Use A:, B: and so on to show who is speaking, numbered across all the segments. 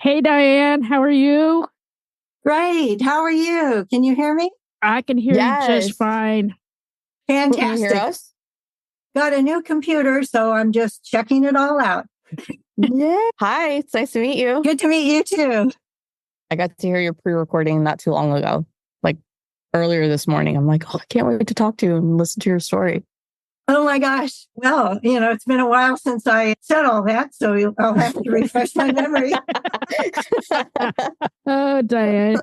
A: Hey, Diane, how are you?
B: Great. How are you? Can you hear me?
A: I can hear you just
C: Yes.
A: fine.
C: Can you
B: Fantastic.
C: hear us?
B: Got a new computer, so I'm just checking it all out.
C: Yeah. Hi, it's nice to meet you.
B: Good to meet you too.
C: I got to hear your pre-recording not too long ago, like earlier this morning. I'm like, oh, I can't wait to talk to you and listen to your story.
B: Oh my gosh. Well, it's been a while since I said all that, so I'll have to refresh my memory.
A: Oh, Diane,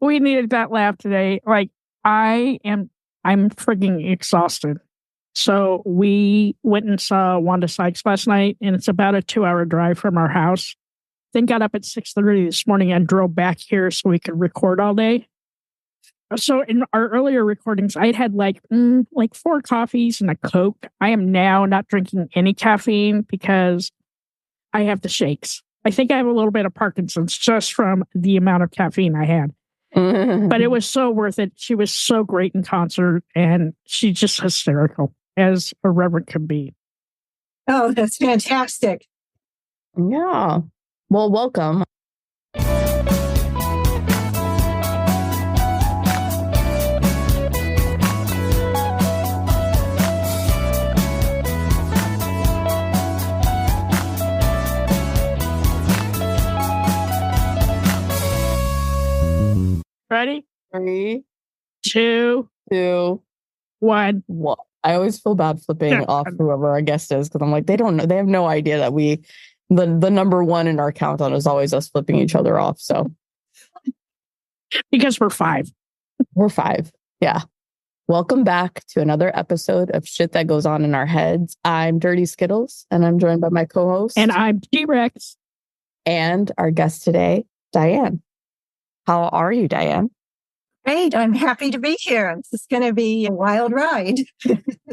A: we needed that laugh today. I'm freaking exhausted. So we went and saw Wanda Sykes last night, and it's about a 2-hour drive from our house. Then got up at 6:30 this morning and drove back here so we could record all day. So in our earlier recordings, I'd had like 4 coffees and a Coke. I am now not drinking any caffeine because I have the shakes. I think I have a little bit of Parkinson's just from the amount of caffeine I had. But it was so worth it. She was so great in concert, and she's just hysterical, as a reverend can be.
B: Oh, that's fantastic.
C: Yeah. Well, welcome.
A: Ready?
C: 3,
A: 2,
C: 2,
A: 1.
C: What? I always feel bad flipping off whoever our guest is because I'm like, they don't know. They have no idea that the number one in our countdown is always us flipping each other off. So
A: because we're 5.
C: We're 5. Yeah. Welcome back to another episode of Shit That Goes On in Our Heads. I'm Dirty Skittles, and I'm joined by my co-host.
A: And I'm T-Rex.
C: And our guest today, Diane. How are you, Diane?
B: Great. I'm happy to be here. This is going to be a wild ride.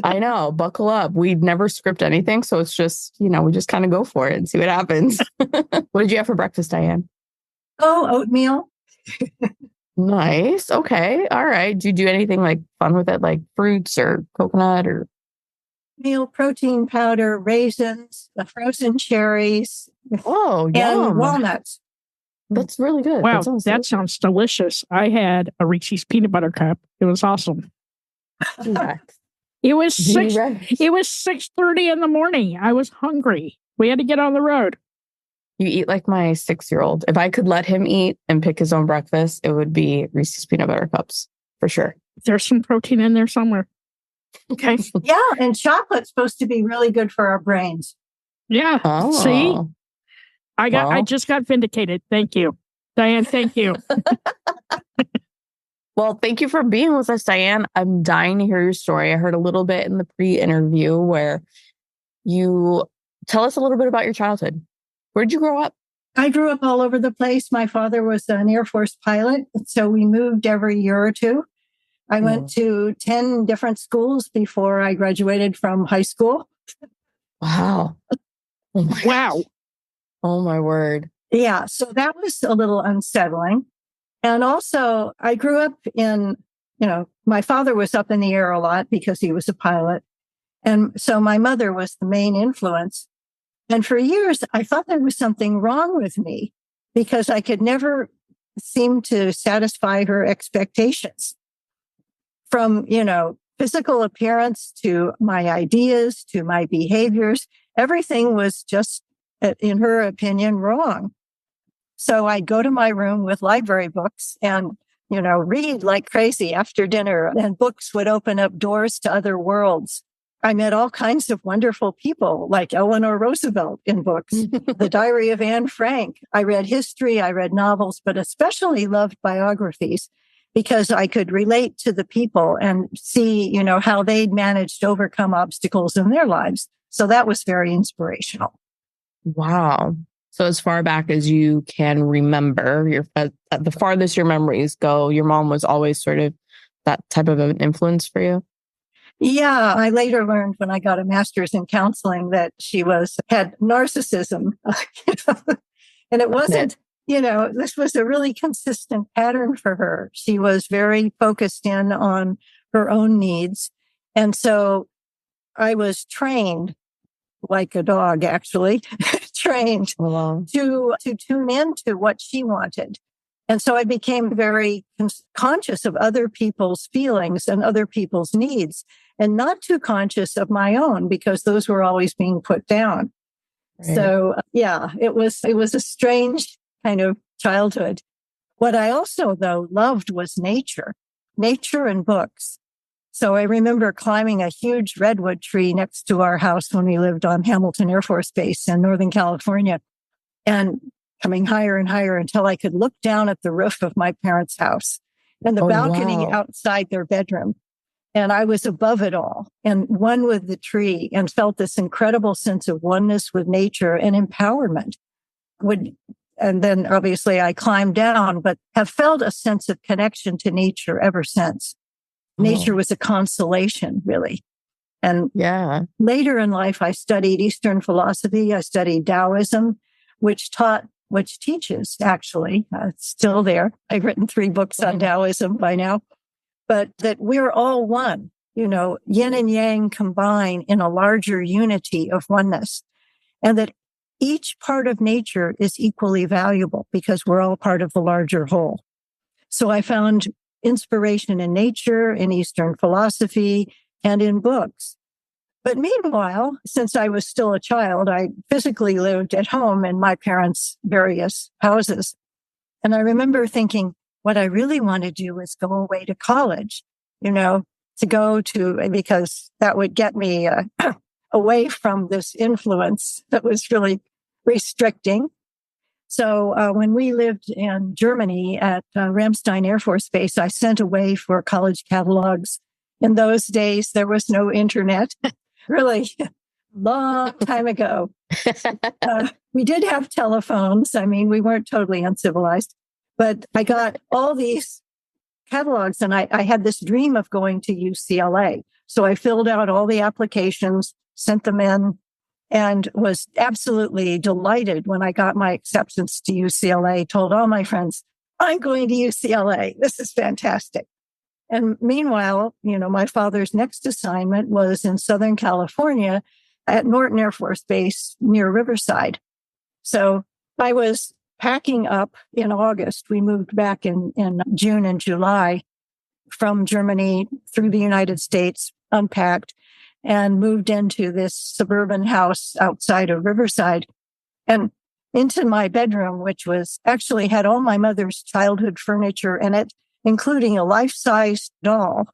C: I know. Buckle up. We never script anything. So it's just, we just kind of go for it and see what happens. What did you have for breakfast, Diane?
B: Oh, oatmeal.
C: Nice. Okay. All right. Do you do anything like fun with it, like fruits or coconut or?
B: Meal, protein powder, raisins, frozen cherries,
C: Oh,
B: and
C: yum.
B: walnuts.
C: That's really good.
A: Wow, that sounds delicious. I had a Reese's peanut butter cup. It was awesome. It was 6:30 in the morning. I was hungry. We had to get on the road.
C: You eat like my 6-year-old. If I could let him eat and pick his own breakfast, it would be Reese's peanut butter cups for sure.
A: There's some protein in there somewhere. Okay.
B: Yeah, and chocolate's supposed to be really good for our brains.
A: Yeah.
C: Oh.
A: See? I just got vindicated. Thank you. Diane, thank you.
C: Well, thank you for being with us, Diane. I'm dying to hear your story. I heard a little bit in the pre-interview where you tell us a little bit about your childhood. Where'd you grow up?
B: I grew up all over the place. My father was an Air Force pilot, so we moved every year or two. I went to 10 different schools before I graduated from high school.
C: Wow.
A: Wow.
C: Oh, my word.
B: Yeah, so that was a little unsettling. And also, I grew up in, my father was up in the air a lot because he was a pilot. And so my mother was the main influence. And for years, I thought there was something wrong with me because I could never seem to satisfy her expectations. From, physical appearance to my ideas, to my behaviors, everything was just, in her opinion, wrong. So I'd go to my room with library books and, read like crazy after dinner, and books would open up doors to other worlds. I met all kinds of wonderful people like Eleanor Roosevelt in books, The Diary of Anne Frank. I read history, I read novels, but especially loved biographies because I could relate to the people and see, how they'd managed to overcome obstacles in their lives. So that was very inspirational.
C: Wow. So as far back as you can remember, at the farthest your memories go, your mom was always sort of that type of an influence for you?
B: Yeah, I later learned when I got a master's in counseling that she had narcissism. And it wasn't, this was a really consistent pattern for her. She was very focused in on her own needs. And so I was trained like a dog, actually, trained
C: Wow.
B: to tune into what she wanted. And so I became very conscious of other people's feelings and other people's needs, and not too conscious of my own, because those were always being put down.
C: Right.
B: So yeah, it was a strange kind of childhood. What I also, though, loved was nature and books. So I remember climbing a huge redwood tree next to our house when we lived on Hamilton Air Force Base in Northern California, and coming higher and higher until I could look down at the roof of my parents' house and the balcony
C: wow.
B: outside their bedroom. And I was above it all and one with the tree, and felt this incredible sense of oneness with nature and empowerment. And then obviously I climbed down, but have felt a sense of connection to nature ever since. Nature was a consolation, really. And
C: Yeah.
B: later in life, I studied Eastern philosophy. I studied Taoism, which teaches, actually, it's still there. I've written 3 books on Taoism by now, but that we're all one, yin and yang combine in a larger unity of oneness, and that each part of nature is equally valuable because we're all part of the larger whole. So I found inspiration in nature, in Eastern philosophy, and in books. But meanwhile, since I was still a child, I physically lived at home in my parents' various houses. And I remember thinking, what I really want to do is go away to college, because that would get me away from this influence that was really restricting. So when we lived in Germany at Ramstein Air Force Base, I sent away for college catalogs. In those days, there was no internet, really long time ago. We did have telephones. I mean, we weren't totally uncivilized, but I got all these catalogs, and I had this dream of going to UCLA. So I filled out all the applications, sent them in, and was absolutely delighted when I got my acceptance to UCLA, told all my friends, I'm going to UCLA. This is fantastic. And meanwhile, my father's next assignment was in Southern California at Norton Air Force Base near Riverside. So I was packing up in August. We moved back in June and July from Germany through the United States, unpacked, and moved into this suburban house outside of Riverside, and into my bedroom, which was actually had all my mother's childhood furniture in it, including a life-size doll,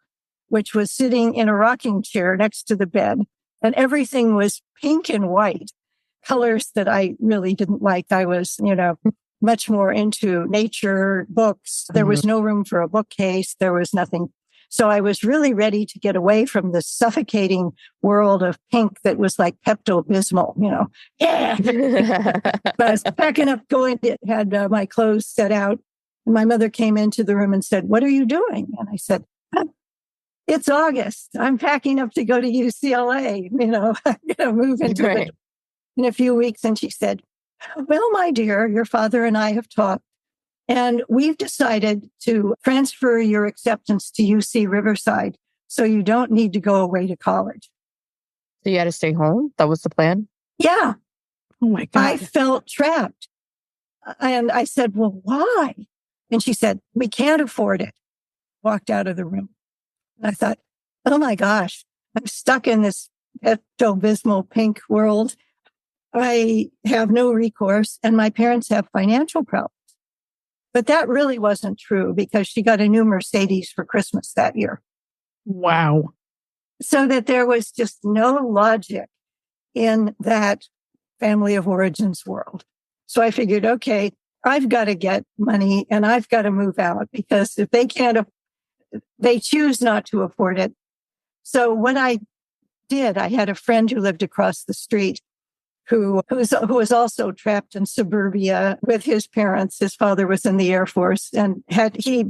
B: which was sitting in a rocking chair next to the bed. And everything was pink and white, colors that I really didn't like. I was, much more into nature, books. There was no room for a bookcase. There was nothing. So I was really ready to get away from the suffocating world of pink that was like Pepto-Bismol, Yeah. But I was packing up, had my clothes set out. And my mother came into the room and said, what are you doing? And I said, it's August. I'm packing up to go to UCLA, I'm going to move into it in a few weeks. And she said, well, my dear, your father and I have talked, and we've decided to transfer your acceptance to UC Riverside, so you don't need to go away to college.
C: So you had to stay home? That was the plan?
B: Yeah.
A: Oh my God.
B: I felt trapped. And I said, well, why? And she said, we can't afford it. Walked out of the room. And I thought, oh my gosh, I'm stuck in this Pepto-Bismol pink world. I have no recourse, and my parents have financial problems. But that really wasn't true, because she got a new Mercedes for Christmas that year.
A: Wow.
B: So that there was just no logic in that family of origins world. So I figured, okay, I've got to get money and I've got to move out, because if they choose not to afford it. So what I did, I had a friend who lived across the street who was also trapped in suburbia with his parents. His father was in the Air Force, and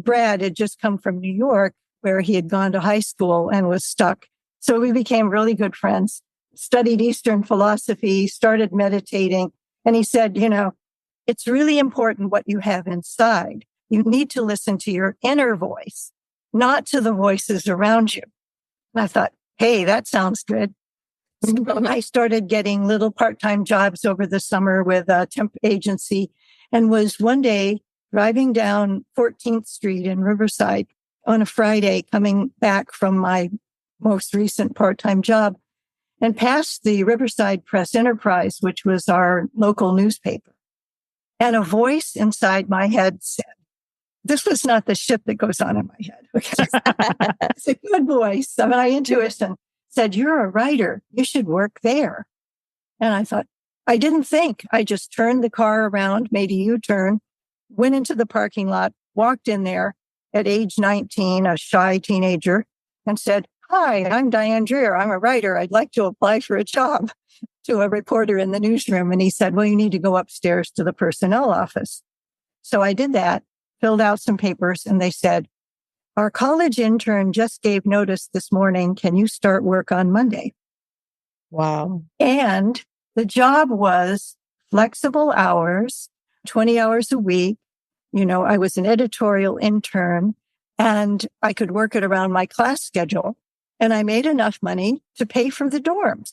B: Brad had just come from New York, where he had gone to high school and was stuck. So we became really good friends, studied Eastern philosophy, started meditating. And he said, it's really important what you have inside. You need to listen to your inner voice, not to the voices around you. And I thought, hey, that sounds good. So I started getting little part-time jobs over the summer with a temp agency, and was one day driving down 14th Street in Riverside on a Friday, coming back from my most recent part-time job, and passed the Riverside Press Enterprise, which was our local newspaper. And a voice inside my head said, this was not the shit that goes on in my head. Okay? It's a good voice. My intuition said, you're a writer. You should work there. And I thought, I didn't think. I just turned the car around, made a U-turn, went into the parking lot, walked in there at age 19, a shy teenager, and said, hi, I'm Diane Dreher. I'm a writer. I'd like to apply for a job, to a reporter in the newsroom. And he said, well, you need to go upstairs to the personnel office. So I did that, filled out some papers, and they said, our college intern just gave notice this morning. Can you start work on Monday?
C: Wow.
B: And the job was flexible hours, 20 hours a week. I was an editorial intern, and I could work it around my class schedule. And I made enough money to pay for the dorms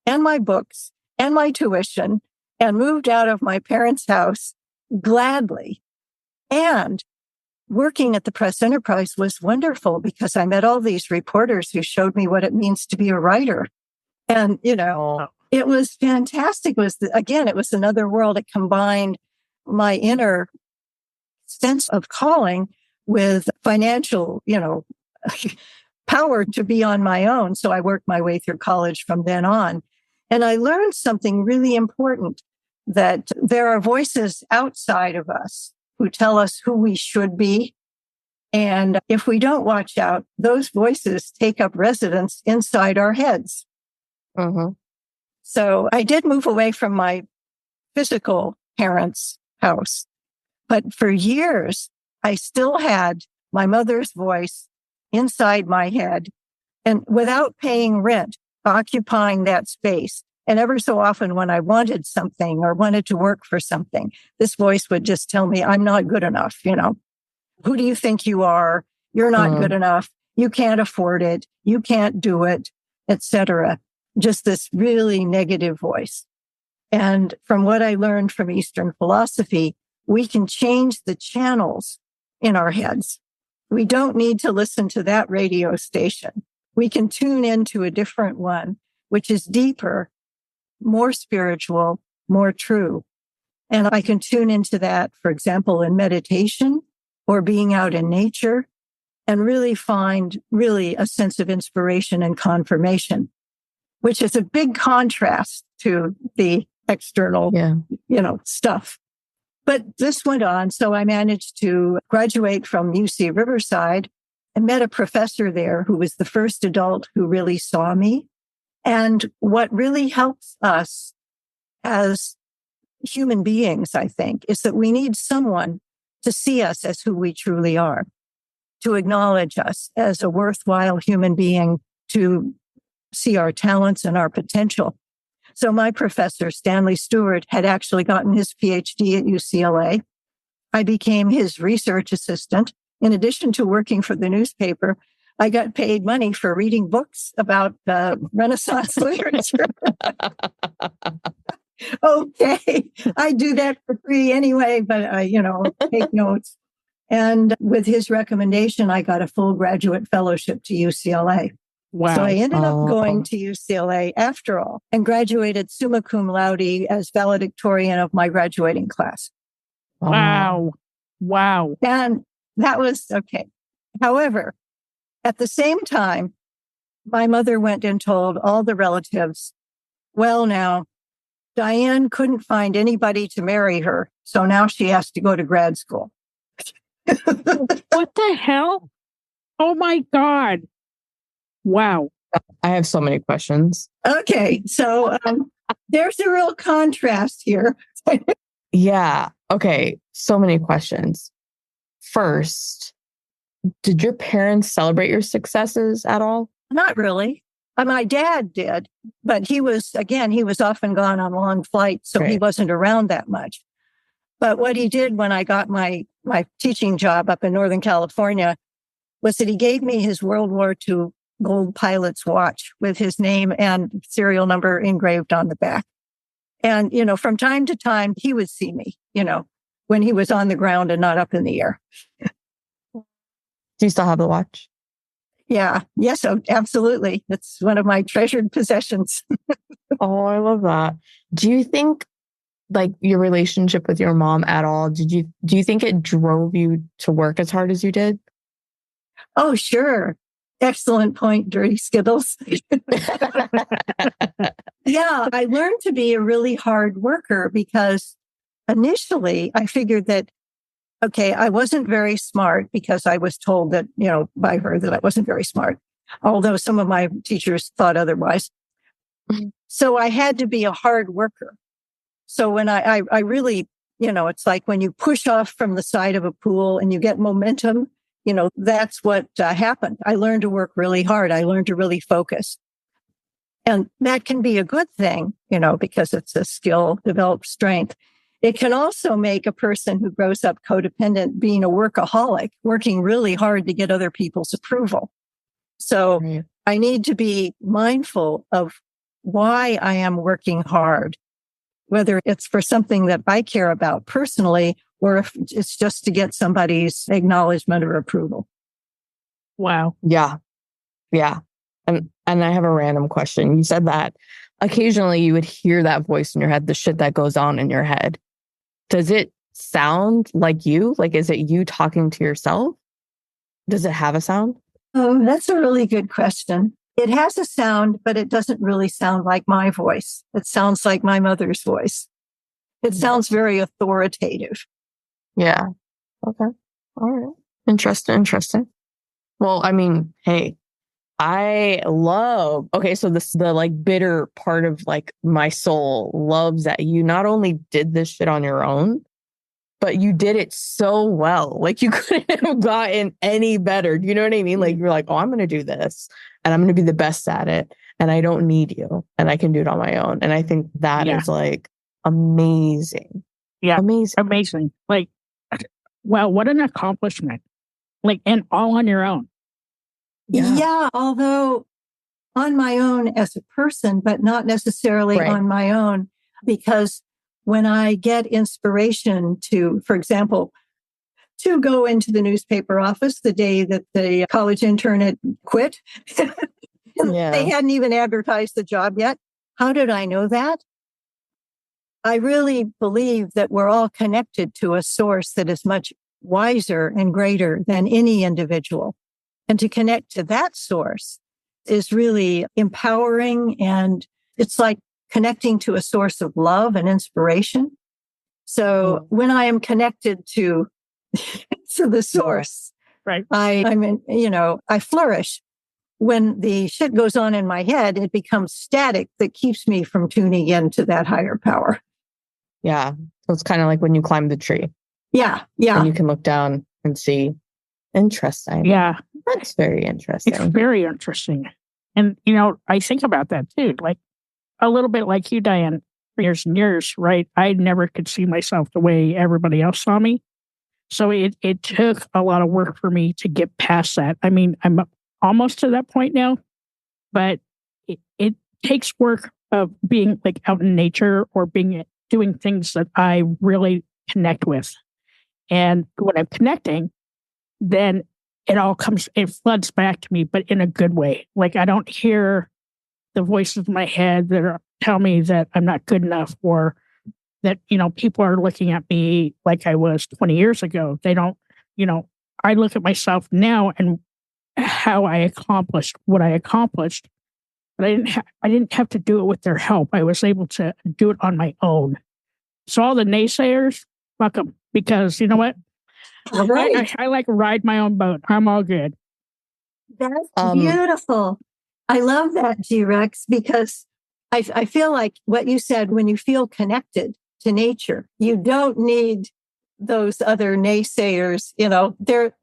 B: and my books and my tuition, and moved out of my parents' house gladly. And working at the Press Enterprise was wonderful because I met all these reporters who showed me what it means to be a writer. And, it was fantastic. It was another world. It combined my inner sense of calling with financial, power to be on my own. So I worked my way through college from then on. And I learned something really important, that there are voices outside of us who tell us who we should be. And if we don't watch out, those voices take up residence inside our heads.
C: Mm-hmm.
B: So I did move away from my physical parents' house, but for years, I still had my mother's voice inside my head, and without paying rent, occupying that space. And ever so often when I wanted something or wanted to work for something, this voice would just tell me, I'm not good enough. Who do you think you are? You're not good enough. You can't afford it. You can't do it, etc. Just this really negative voice. And from what I learned from Eastern philosophy, we can change the channels in our heads. We don't need to listen to that radio station. We can tune into a different one, which is deeper, more spiritual, more true. And I can tune into that, for example, in meditation or being out in nature, and really find a sense of inspiration and confirmation, which is a big contrast to the external, stuff. But this went on. So I managed to graduate from UC Riverside and met a professor there who was the first adult who really saw me. And what really helps us as human beings, I think, is that we need someone to see us as who we truly are, to acknowledge us as a worthwhile human being, to see our talents and our potential. So my professor, Stanley Stewart, had actually gotten his PhD at UCLA. I became his research assistant. In addition to working for the newspaper, I got paid money for reading books about Renaissance literature. Okay, I do that for free anyway, but I, take notes. And with his recommendation, I got a full graduate fellowship to UCLA.
A: Wow.
B: So I ended up going to UCLA after all and graduated summa cum laude as valedictorian of my graduating class.
A: Wow. Wow.
B: And that was okay. However, at the same time, my mother went and told all the relatives, well, now, Diane couldn't find anybody to marry her, so now she has to go to grad school.
A: What the hell? Oh my God. Wow.
C: I have so many questions.
B: Okay, so there's a real contrast here.
C: Yeah. Okay. So many questions. First, did your parents celebrate your successes at all?
B: Not really. My dad did, but he was often gone on long flights, so he wasn't around that much. But what he did when I got my teaching job up in Northern California was that he gave me his World War II gold pilot's watch with his name and serial number engraved on the back. And, from time to time, he would see me, when he was on the ground and not up in the air.
C: Do you still have the watch?
B: Yeah. Yes, absolutely. It's one of my treasured possessions.
C: Oh, I love that. Do you think like your relationship with your mom at all, do you think it drove you to work as hard as you did?
B: Oh, sure. Excellent point, Dirty Skittles. Yeah, I learned to be a really hard worker because initially I figured that, okay, I wasn't very smart because I was told that, by her that I wasn't very smart, although some of my teachers thought otherwise. So I had to be a hard worker. So when I really, it's like when you push off from the side of a pool and you get momentum, that's what happened. I learned to work really hard. I learned to really focus. And that can be a good thing, because it's a skill, developed strength. It can also make a person who grows up codependent being a workaholic, working really hard to get other people's approval. So I need to be mindful of why I am working hard, whether it's for something that I care about personally, or if it's just to get somebody's acknowledgement or approval.
A: Wow.
C: Yeah. Yeah. And I have a random question. You said that occasionally you would hear that voice in your head, the shit that goes on in your head. Does it sound like you? Like, is it you talking to yourself? Does it have a sound?
B: Oh, that's a really good question. It has a sound, but it doesn't really sound like my voice. It sounds like my mother's voice. It sounds very authoritative.
C: Yeah. Okay. All right. Interesting. Well, I mean, hey, so the like bitter part of like my soul loves that you not only did this shit on your own, but you did it so well. Like you couldn't have gotten any better. Do you know what I mean? Like you're like, oh, I'm going to do this and I'm going to be the best at it. And I don't need you and I can do it on my own. And I think that is like amazing.
A: Yeah. Amazing. Like, well, what an accomplishment. Like, and all on your own.
B: Yeah, although on my own as a person, but not necessarily on my own, because when I get inspiration to, for example, to go into the newspaper office the day that the college intern had quit, they hadn't even advertised the job yet. How did I know that? I really believe that we're all connected to a source that is much wiser and greater than any individual. And to connect to that source is really empowering. And it's like connecting to a source of love and inspiration. So when I am connected to the source, I flourish. When the shit goes on in my head, it becomes static that keeps me from tuning into that higher power.
C: Yeah. So it's kind of like when you climb the tree.
B: Yeah.
C: And you can look down and see. Interesting.
A: Yeah.
C: That's very interesting.
A: It's very interesting. And, I think about that too. Like a little bit like you, Diane, for years and years, right? I never could see myself the way everybody else saw me. So it took a lot of work for me to get past that. I mean, I'm almost to that point now, but it takes work of being like out in nature or doing things that I really connect with. And when I'm connecting, then it floods back to me, but in a good way. Like I don't hear the voices in my head that tell me that I'm not good enough or that, people are looking at me like I was 20 years ago. They don't, I look at myself now and how I accomplished what I accomplished, but I didn't have to do it with their help. I was able to do it on my own. So all the naysayers, fuck them, because you know what?
B: Right.
A: I like ride my own boat. I'm all good.
B: That's beautiful. I love that, G-Rex, because I feel like what you said, when you feel connected to nature, you don't need those other naysayers. They're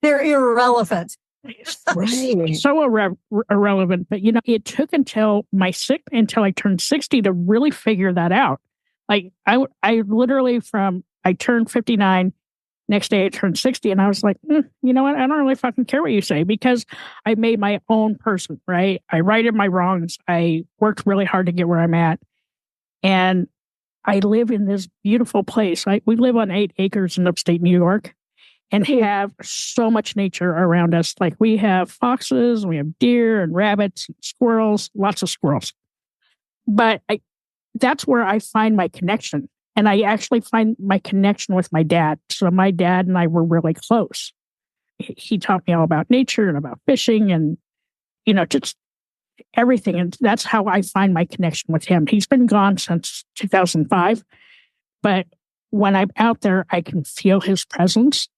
B: irrelevant.
A: Right. So irrelevant. But, it took until I turned 60 to really figure that out. Like I literally I turned 59 Next day I turned 60 and I was like, you know what? I don't really fucking care what you say because I made my own person, right? I righted my wrongs. I worked really hard to get where I'm at. And I live in this beautiful place. We live on 8 acres in upstate New York and have so much nature around us. Like we have foxes, we have deer and rabbits, and squirrels, lots of squirrels. But that's where I find my connection. And I actually find my connection with my dad. So my dad and I were really close. He taught me all about nature and about fishing and, just everything. And that's how I find my connection with him. He's been gone since 2005. But when I'm out there, I can feel his presence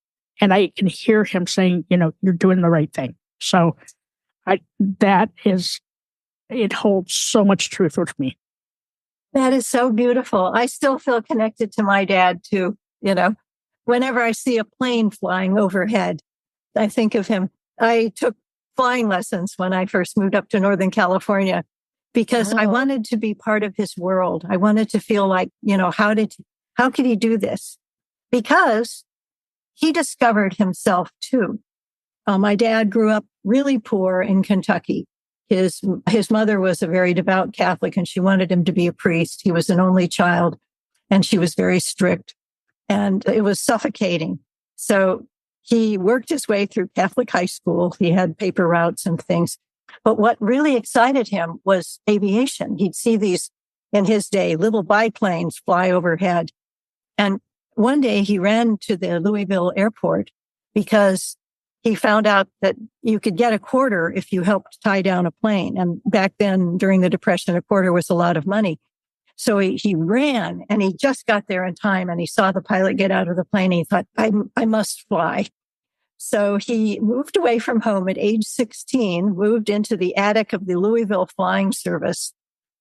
A: and I can hear him saying, you're doing the right thing. So it holds so much truth with me.
B: That is so beautiful. I still feel connected to my dad too. Whenever I see a plane flying overhead, I think of him. I took flying lessons when I first moved up to Northern California because I wanted to be part of his world. I wanted to feel like, how could he do this? Because he discovered himself too. My dad grew up really poor in Kentucky. His mother was a very devout Catholic and she wanted him to be a priest. He was an only child and she was very strict and it was suffocating. So he worked his way through Catholic high school. He had paper routes and things. But what really excited him was aviation. He'd see these, in his day, little biplanes fly overhead. And one day he ran to the Louisville airport because he found out that you could get a quarter if you helped tie down a plane. And back then, during the Depression, a quarter was a lot of money. So he ran and he just got there in time and he saw the pilot get out of the plane. And he thought, I must fly. So he moved away from home at age 16, moved into the attic of the Louisville Flying Service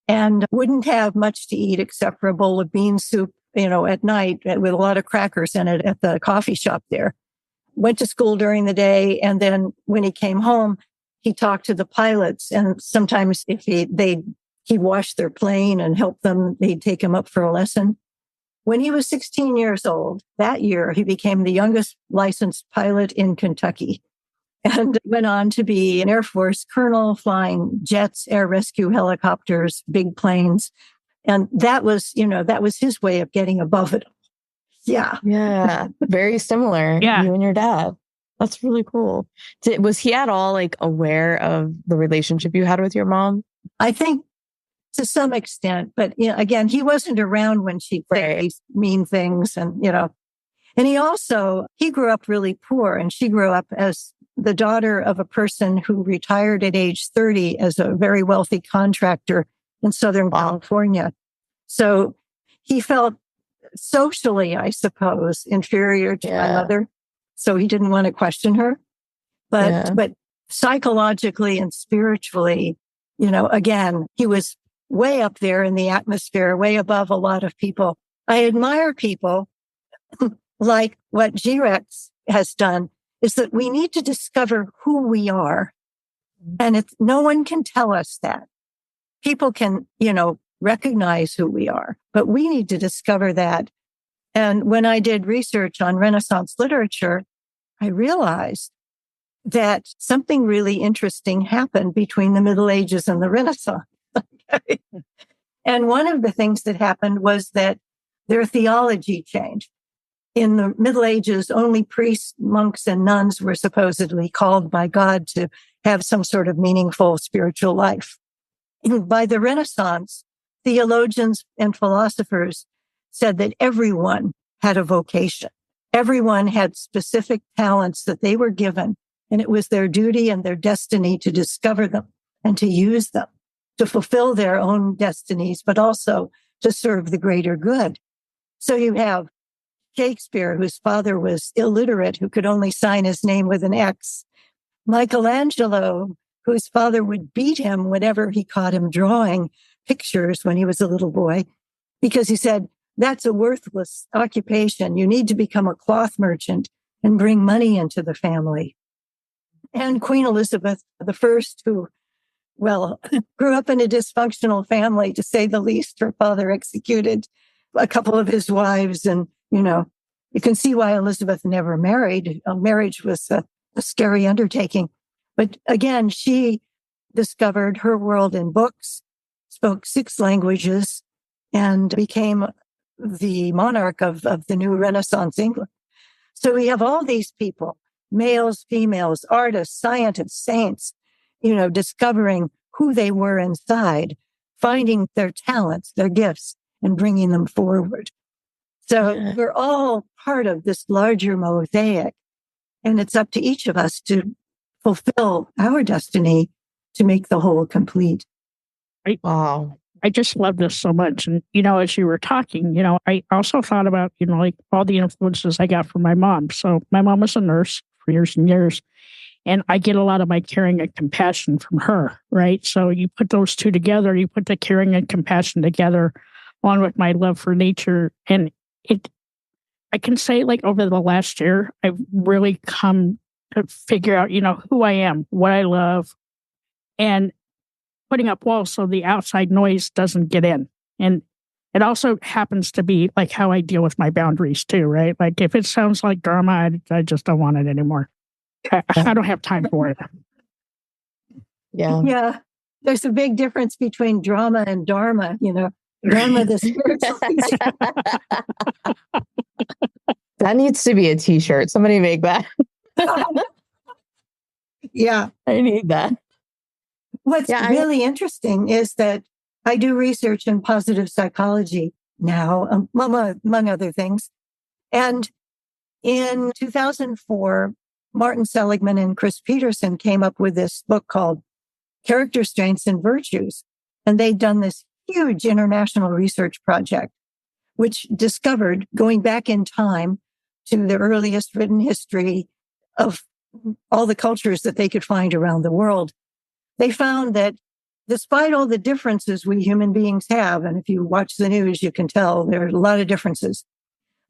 B: and wouldn't have much to eat except for a bowl of bean soup, at night with a lot of crackers in it at the coffee shop there. Went to school during the day. And then when he came home, he talked to the pilots. And sometimes if he washed their plane and helped them, they'd take him up for a lesson. When he was 16 years old, that year, he became the youngest licensed pilot in Kentucky and went on to be an Air Force colonel flying jets, air rescue helicopters, big planes. And that was his way of getting above it. Yeah.
C: Yeah. Very similar.
A: Yeah.
C: You and your dad. That's really cool. Was he at all aware of the relationship you had with your mom?
B: I think to some extent, but again, he wasn't around when she said these mean things and he grew up really poor and she grew up as the daughter of a person who retired at age 30 as a very wealthy contractor in Southern California. So he felt socially, I suppose, inferior to my mother. So he didn't want to question her. But psychologically and spiritually, again, he was way up there in the atmosphere, way above a lot of people. I admire people like what G-Rex has done is that we need to discover who we are. And no one can tell us that. People can, recognize who we are, but we need to discover that. And when I did research on Renaissance literature, I realized that something really interesting happened between the Middle Ages and the Renaissance. And one of the things that happened was that their theology changed. In the Middle Ages, only priests, monks, and nuns were supposedly called by God to have some sort of meaningful spiritual life. By the Renaissance, theologians and philosophers said that everyone had a vocation. Everyone had specific talents that they were given, and it was their duty and their destiny to discover them and to use them to fulfill their own destinies, but also to serve the greater good. So you have Shakespeare, whose father was illiterate, who could only sign his name with an X. Michelangelo, whose father would beat him whenever he caught him drawing pictures when he was a little boy, because he said, that's a worthless occupation. You need to become a cloth merchant and bring money into the family. And Queen Elizabeth I, who, grew up in a dysfunctional family, to say the least. Her father executed a couple of his wives and, You can see why Elizabeth never married. Marriage was a scary undertaking. But again, she discovered her world in books, spoke 6 languages, and became the monarch of the new Renaissance England. So we have all these people, males, females, artists, scientists, saints, discovering who they were inside, finding their talents, their gifts, and bringing them forward. So we're all part of this larger mosaic, and it's up to each of us to fulfill our destiny to make the whole complete.
C: Wow.
A: I just love this so much. And, as you were talking, I also thought about, like all the influences I got from my mom. So my mom was a nurse for years and years, and I get a lot of my caring and compassion from her, right? So you put those two together, you put the caring and compassion together along with my love for nature. And I can say like over the last year, I've really come to figure out, who I am, what I love, and putting up walls so the outside noise doesn't get in. And it also happens to be like how I deal with my boundaries too, right? Like if it sounds like drama, I just don't want it anymore. I don't have time for it.
C: Yeah.
B: Yeah. There's a big difference between drama and dharma, Dharma, the spiritual.
C: That needs to be a t-shirt. Somebody make that.
B: Yeah.
C: I need that.
B: What's really interesting is that I do research in positive psychology now, among other things. And in 2004, Martin Seligman and Chris Peterson came up with this book called Character Strengths and Virtues. And they'd done this huge international research project, which discovered, going back in time to the earliest written history of all the cultures that they could find around the world, they found that despite all the differences we human beings have, and if you watch the news, you can tell there are a lot of differences,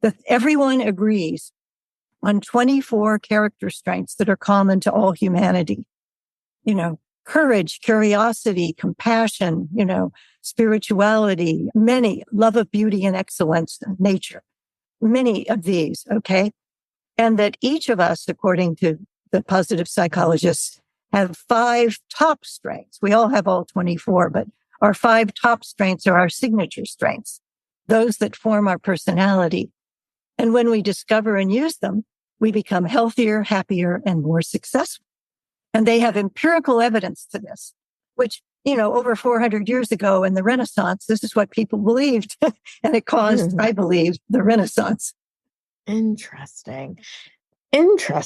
B: that everyone agrees on 24 character strengths that are common to all humanity. Courage, curiosity, compassion, spirituality, many, love of beauty and excellence, nature, many of these, okay? And that each of us, according to the positive psychologists, have 5 top strengths. We all have all 24, but our 5 top strengths are our signature strengths, those that form our personality. And when we discover and use them, we become healthier, happier, and more successful. And they have empirical evidence to this, which, over 400 years ago in the Renaissance, this is what people believed. And it caused, I believe, the Renaissance.
C: Interesting.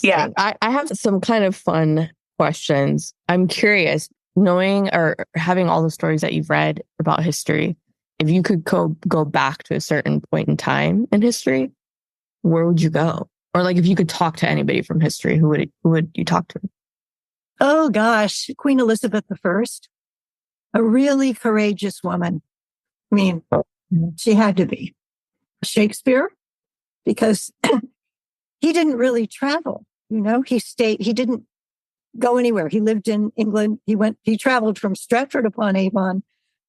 C: Yeah. I have some kind of fun questions. I'm curious, knowing or having all the stories that you've read about history, if you could go back to a certain point in time in history, where would you go? Or like if you could talk to anybody from history, who would you talk to?
B: Oh gosh, Queen Elizabeth I, a really courageous woman. I mean, she had to be. Shakespeare, because he didn't really travel, he didn't go anywhere. He lived in England. He traveled from Stratford-upon-Avon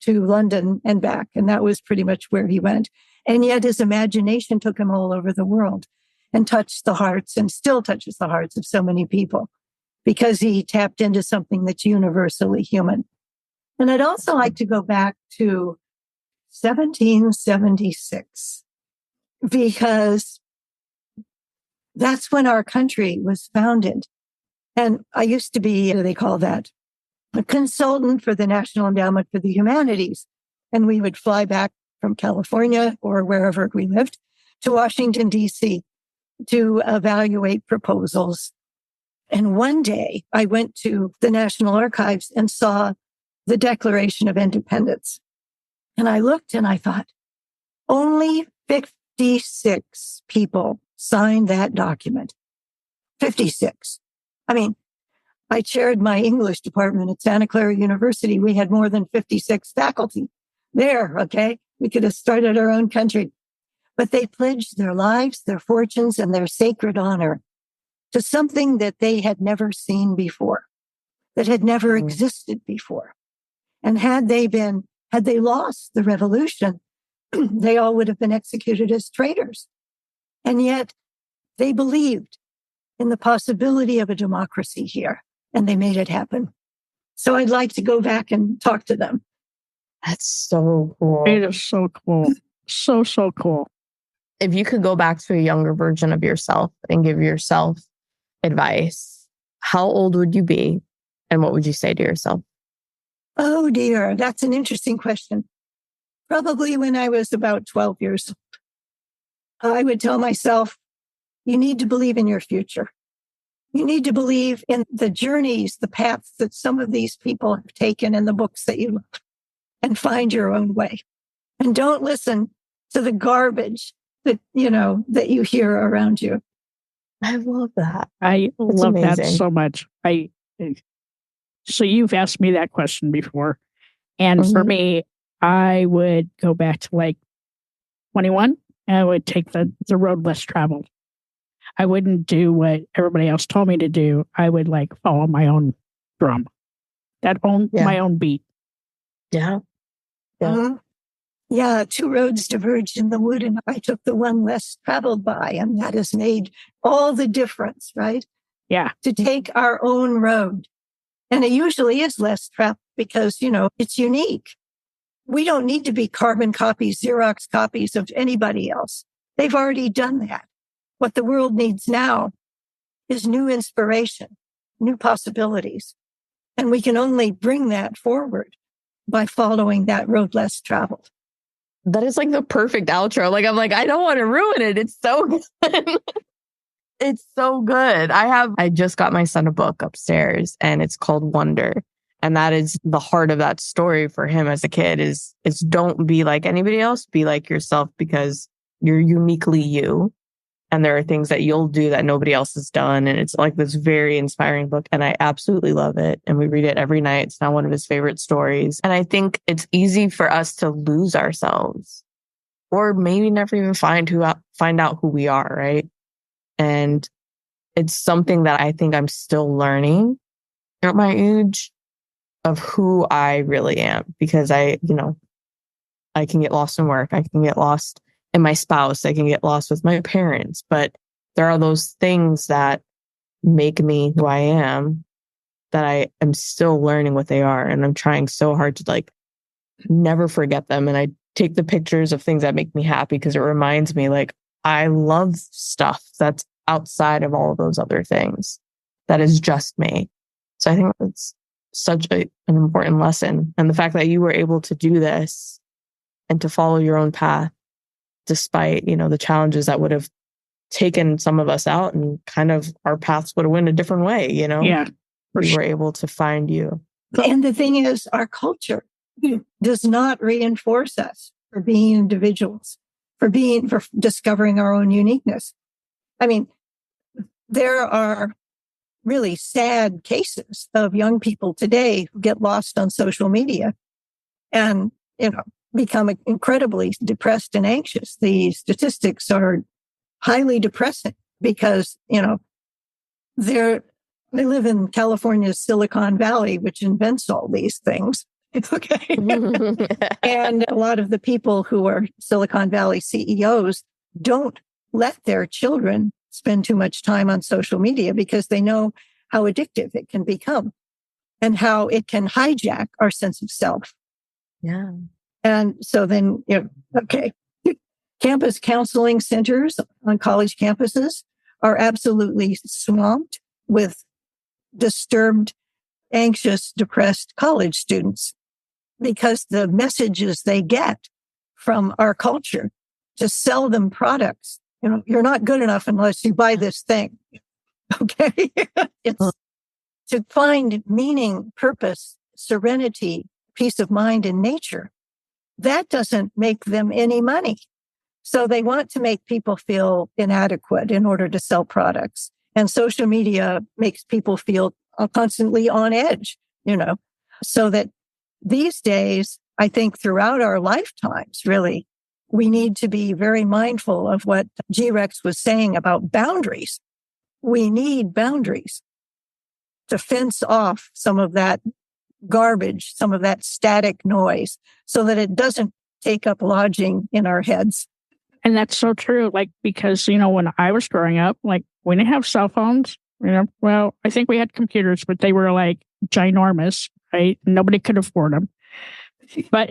B: to London and back. And that was pretty much where he went. And yet his imagination took him all over the world and touched the hearts and still touches the hearts of so many people because he tapped into something that's universally human. And I'd also like to go back to 1776 because that's when our country was founded. And I used to be, they call that, a consultant for the National Endowment for the Humanities. And we would fly back from California or wherever we lived to Washington, D.C. to evaluate proposals. And one day I went to the National Archives and saw the Declaration of Independence. And I looked and I thought, only 56 people signed that document. 56. I mean, I chaired my English department at Santa Clara University. We had more than 56 faculty there, okay? We could have started our own country. But they pledged their lives, their fortunes, and their sacred honor to something that they had never seen before, that had never existed before. And had they lost the revolution, they all would have been executed as traitors. And yet they believed in the possibility of a democracy here, and they made it happen. So I'd like to go back and talk to them.
C: That's so cool.
A: It is so cool. So cool.
C: If you could go back to a younger version of yourself and give yourself advice, how old would you be? And what would you say to yourself?
B: Oh dear, that's an interesting question. Probably when I was about 12 years old. I would tell myself, you need to believe in your future. You need to believe in the journeys, the paths that some of these people have taken in the books that you love, and find your own way. And don't listen to the garbage that you hear around you.
C: I love that.
A: I love
C: amazing.
A: that so much. So you've asked me that question before. And for me, I would go back to like 21 and I would take the road less traveled. I wouldn't do what everybody else told me to do. I would like follow my own drum, my own beat.
C: Yeah. Yeah.
B: Mm-hmm. Yeah, two roads diverged in the wood, and I took the one less traveled by, and that has made all the difference, right?
A: Yeah.
B: To take our own road. And it usually is less traveled because, it's unique. We don't need to be carbon copies, Xerox copies of anybody else. They've already done that. What the world needs now is new inspiration, new possibilities. And we can only bring that forward by following that road less traveled.
C: That is like the perfect outro. Like, I'm like, I don't want to ruin it. It's so good. It's so good. I just got my son a book upstairs and it's called Wonder. And that is the heart of that story for him as a kid is don't be like anybody else. Be like yourself because you're uniquely you. And there are things that you'll do that nobody else has done. And it's like this very inspiring book. And I absolutely love it. And we read it every night. It's now one of his favorite stories. And I think it's easy for us to lose ourselves or maybe never even find out who we are, right? And it's something that I think I'm still learning at my age of who I really am because I can get lost in work. I can get lost in my spouse. I can get lost with my parents, but there are those things that make me who I am that I am still learning what they are. And I'm trying so hard to like never forget them. And I take the pictures of things that make me happy because it reminds me like I love stuff that's outside of all of those other things that is just me. So I think it's such an important lesson. And the fact that you were able to do this and to follow your own path despite, the challenges that would have taken some of us out and kind of our paths would have went a different way,
B: Yeah.
C: We were able to find you.
B: And the thing is, our culture does not reinforce us for being individuals, for discovering our own uniqueness. I mean, there are really sad cases of young people today who get lost on social media and, become incredibly depressed and anxious. The statistics are highly depressing because, they live in California's Silicon Valley, which invents all these things. Okay. And a lot of the people who are Silicon Valley CEOs don't let their children spend too much time on social media because they know how addictive it can become and how it can hijack our sense of self.
C: Yeah.
B: And so then, campus counseling centers on college campuses are absolutely swamped with disturbed, anxious, depressed college students because the messages they get from our culture to sell them products, you're not good enough unless you buy this thing. Okay. It's to find meaning, purpose, serenity, peace of mind in nature. That doesn't make them any money. So they want to make people feel inadequate in order to sell products. And social media makes people feel constantly on edge, so that these days, I think throughout our lifetimes, really, we need to be very mindful of what G-Rex was saying about boundaries. We need boundaries to fence off some of that garbage, some of that static noise, so that it doesn't take up lodging in our heads.
A: And that's so true. Like, because, when I was growing up, like, we didn't have cell phones, well, I think we had computers, but they were like ginormous, right? Nobody could afford them. But,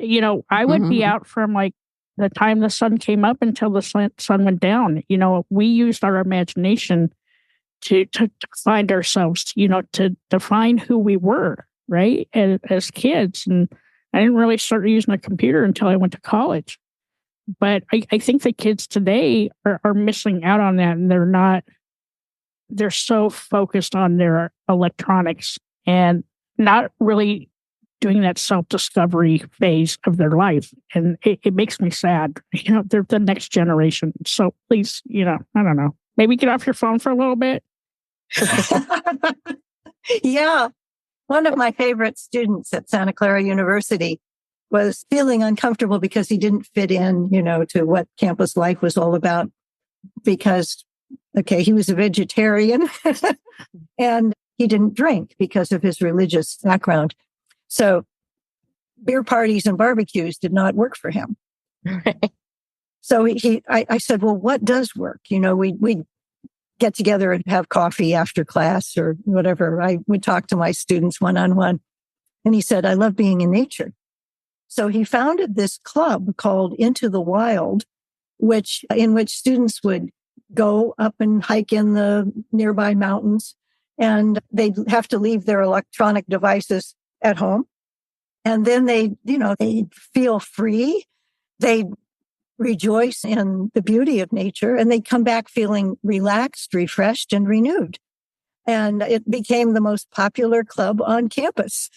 A: I would be out from like the time the sun came up until the sun went down. We used our imagination to find ourselves, to define who we were, right? As kids. And I didn't really start using a computer until I went to college. But I think the kids today are missing out on that, and they're so focused on their electronics and not really doing that self-discovery phase of their life. And it makes me sad. They're the next generation. So please, I don't know, maybe get off your phone for a little bit.
B: Yeah. One of my favorite students at Santa Clara University was feeling uncomfortable because he didn't fit in, to what campus life was all about. Because, he was a vegetarian and he didn't drink because of his religious background. So beer parties and barbecues did not work for him. So I said, well, what does work? We'd get together and have coffee after class or whatever. I would talk to my students one-on-one. And he said, I love being in nature. So he founded this club called Into the Wild, in which students would go up and hike in the nearby mountains, and they'd have to leave their electronic devices at home. And then they'd feel free. They'd rejoice in the beauty of nature, and they'd come back feeling relaxed, refreshed, and renewed. And it became the most popular club on campus.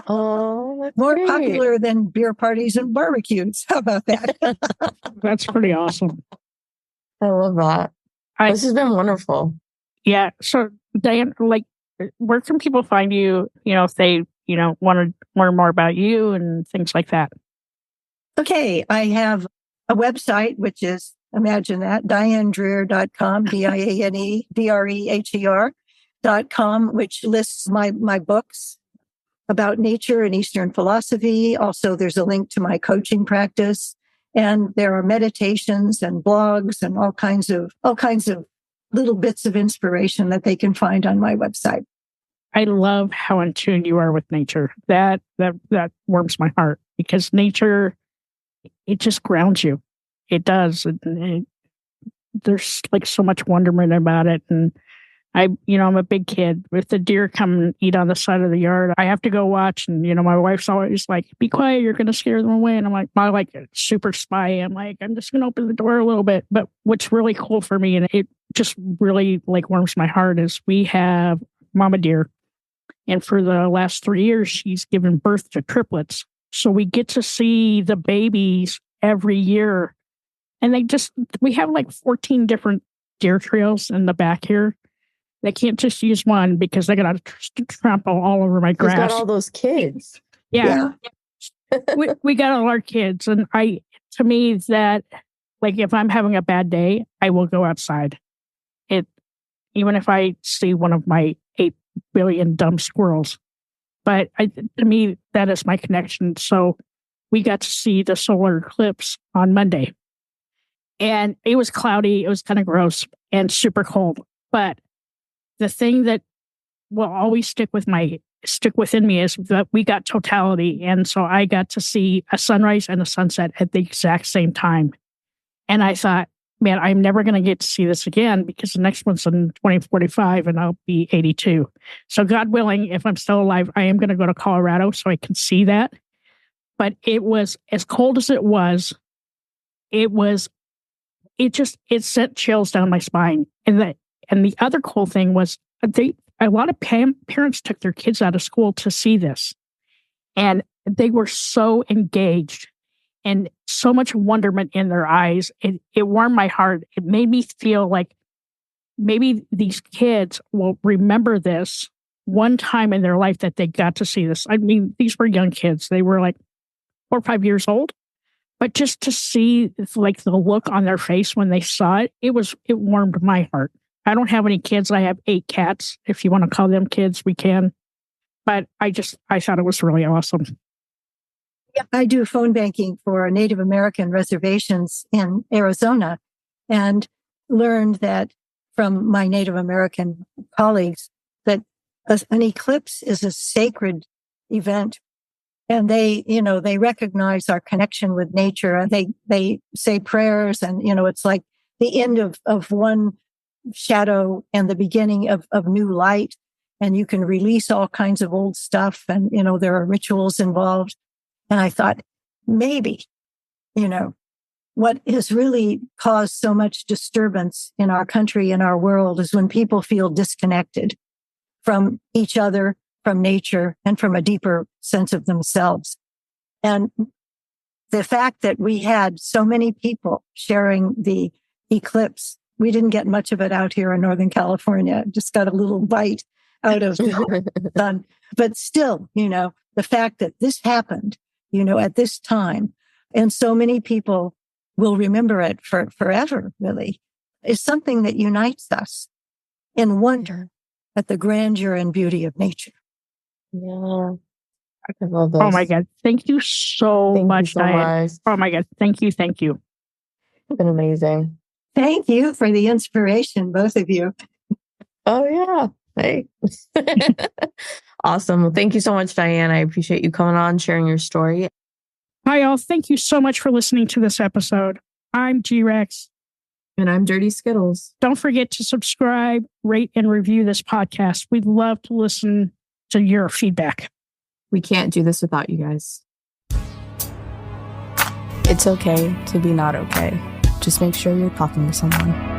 C: Oh, that's
B: more
C: great.
B: Popular than beer parties and barbecues. How about that?
A: That's pretty awesome.
C: I love that. This has been wonderful.
A: Yeah. So Diane, like, where can people find you, if they, want to learn more about you and things like that?
B: Okay. I have a website, which is, imagine that, DianeDreher.com, DianeDreher.com, which lists my books about nature and Eastern philosophy. Also, there's a link to my coaching practice, and there are meditations and blogs and all kinds of little bits of inspiration that they can find on my website.
A: I love how in tune you are with nature. That warms my heart, because nature, it just grounds you. It does. There's like so much wonderment about it. And I'm a big kid. If the deer come and eat on the side of the yard, I have to go watch. And, my wife's always like, be quiet, you're going to scare them away. And I'm like, my super spy. I'm like, I'm just going to open the door a little bit. But what's really cool for me, and it just really warms my heart, is we have mama deer. And for the last 3 years, she's given birth to triplets. So we get to see the babies every year. And we have 14 different deer trails in the back here. They can't just use one because they're going to trample all over my grass.
C: She's got all those kids.
A: Yeah. we got all our kids. And to me, that, if I'm having a bad day, I will go outside. Even if I see one of my 8 billion dumb squirrels. But to me, that is my connection. So we got to see the solar eclipse on Monday. And it was cloudy. It was kind of gross and super cold. But the thing that will always stick within me is that we got totality. And so I got to see a sunrise and a sunset at the exact same time. And I thought, man, I'm never going to get to see this again, because the next one's in 2045 and I'll be 82. So God willing, if I'm still alive, I am going to go to Colorado so I can see that. But it was, as cold as it was, it sent chills down my spine. And the other cool thing was a lot of parents took their kids out of school to see this. And they were so engaged and so much wonderment in their eyes. It warmed my heart. It made me feel like maybe these kids will remember this one time in their life that they got to see this. I mean, these were young kids. They were 4 or 5 years old. But just to see the look on their face when they saw it, it warmed my heart. I don't have any kids. I have 8 cats. If you want to call them kids, we can. But I thought it was really awesome.
B: I do phone banking for Native American reservations in Arizona, and learned that from my Native American colleagues that an eclipse is a sacred event. And they recognize our connection with nature, and they say prayers, and, it's like the end of one shadow and the beginning of new light. And you can release all kinds of old stuff, and, there are rituals involved. And I thought, maybe, what has really caused so much disturbance in our country, in our world, is when people feel disconnected from each other, from nature, and from a deeper sense of themselves. And the fact that we had so many people sharing the eclipse, we didn't get much of it out here in Northern California, just got a little bite out of the sun. But still, the fact that this happened, at this time, and so many people will remember it forever, really, is something that unites us in wonder at the grandeur and beauty of nature.
C: Yeah. I love this.
A: Oh my God. Thank you so much, Diane. Oh my God. Thank you. Thank you.
C: It's been amazing.
B: Thank you for the inspiration, both of you.
C: Oh, yeah. Hey. Awesome. Well, thank you so much, Diane. I appreciate you coming on, sharing your story.
A: Hi, all. Thank you so much for listening to this episode. I'm G-Rex.
C: And I'm Dirty Skittles.
A: Don't forget to subscribe, rate, and review this podcast. We'd love to listen to your feedback.
D: We can't do this without you guys. It's okay to be not okay. Just make sure you're talking to someone.